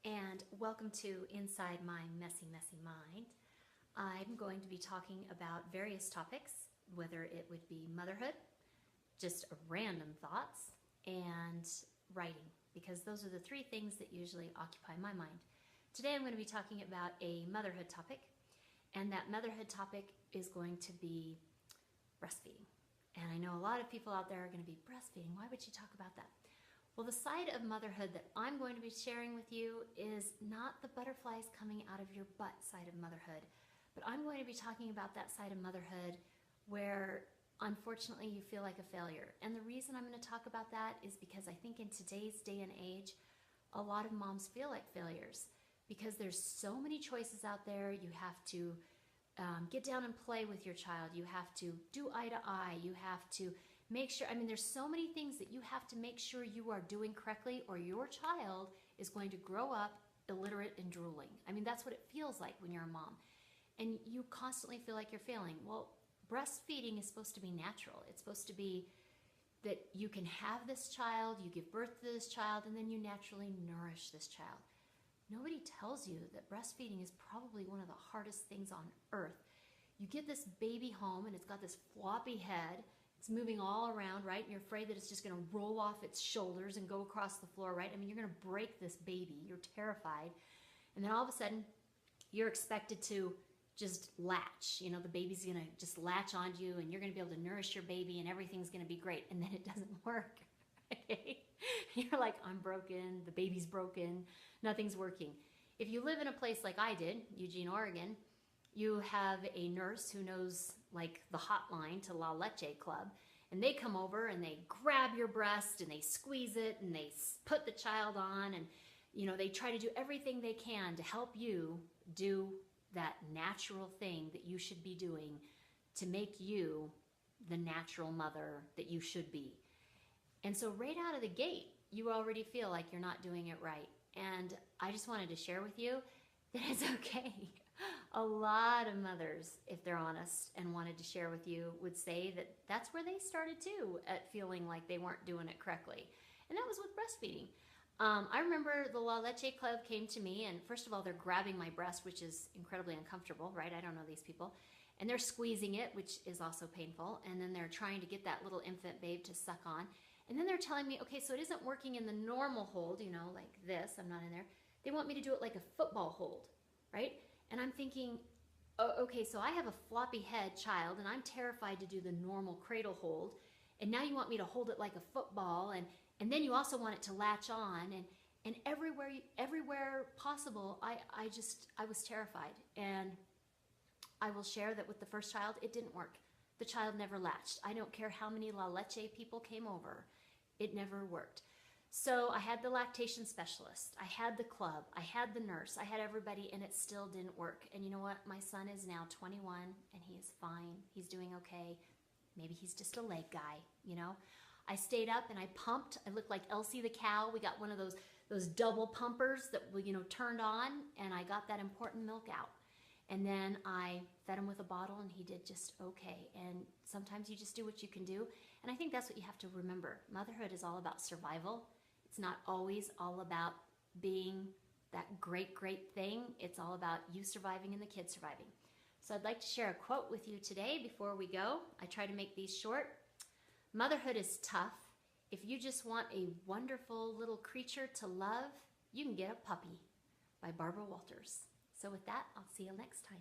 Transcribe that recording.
and welcome to Inside My Messy, Messy Mind. I'm going to be talking about various topics, whether it would be motherhood, just random thoughts, and writing, because those are the three things that usually occupy my mind. Today I'm going to be talking about a motherhood topic, and that motherhood topic is going to be breastfeeding. And I know a lot of people out there are going to be breastfeeding. Why would you talk about that? Well, the side of motherhood that I'm going to be sharing with you is not the butterflies coming out of your butt side of motherhood, but I'm going to be talking about that side of motherhood where unfortunately you feel like a failure. And the reason I'm going to talk about that is because I think in today's day and age, a lot of moms feel like failures because there's so many choices out there. You have to get down and play with your child. You have to do eye to eye. You have to make sure, there's so many things that you have to make sure you are doing correctly, or your child is going to grow up illiterate and drooling. That's what it feels like when you're a mom. And you constantly feel like you're failing. Well, breastfeeding is supposed to be natural. It's supposed to be that you can have this child, you give birth to this child, and then you naturally nourish this child. Nobody tells you that breastfeeding is probably one of the hardest things on earth. You get this baby home and it's got this floppy head. It's moving all around, right? And you're afraid that it's just going to roll off its shoulders and go across the floor, right? You're going to break this baby. You're terrified. And then all of a sudden, you're expected to just latch. The baby's going to just latch onto you, and you're going to be able to nourish your baby, and everything's going to be great. And then it doesn't work. Okay? You're like, I'm broken. The baby's broken. Nothing's working. If you live in a place like I did, Eugene, Oregon, you have a nurse who knows like the hotline to La Leche Club, and they come over and they grab your breast and they squeeze it and they put the child on, and they try to do everything they can to help you do that natural thing that you should be doing to make you the natural mother that you should be. And so right out of the gate, you already feel like you're not doing it right. And I just wanted to share with you that it's okay. A lot of mothers, if they're honest and wanted to share with you, would say that that's where they started too, at feeling like they weren't doing it correctly. And that was with breastfeeding. I remember the La Leche Club came to me, and first of all, they're grabbing my breast, which is incredibly uncomfortable, right? I don't know these people. And they're squeezing it, which is also painful. And then they're trying to get that little infant babe to suck on. And then they're telling me, okay, so it isn't working in the normal hold, like this, I'm not in there. They want me to do it like a football hold, right? And I'm thinking, oh, okay, so I have a floppy head child, and I'm terrified to do the normal cradle hold. And now you want me to hold it like a football, and then you also want it to latch on, and everywhere possible, I was terrified. And I will share that with the first child, it didn't work. The child never latched. I don't care how many La Leche people came over. It never worked. So I had the lactation specialist, I had the club, I had the nurse, I had everybody, and it still didn't work. And you know what? My son is now 21, and he is fine. He's doing okay. Maybe he's just a leg guy, I stayed up and I pumped. I looked like Elsie the cow. We got one of those double pumpers that turned on, and I got that important milk out. And then I fed him with a bottle, and he did just okay. And sometimes you just do what you can do. And I think that's what you have to remember. Motherhood is all about survival. It's not always all about being that great, great thing. It's all about you surviving and the kids surviving. So I'd like to share a quote with you today before we go. I try to make these short. Motherhood is tough. If you just want a wonderful little creature to love, you can get a puppy, by Barbara Walters. So with that, I'll see you next time.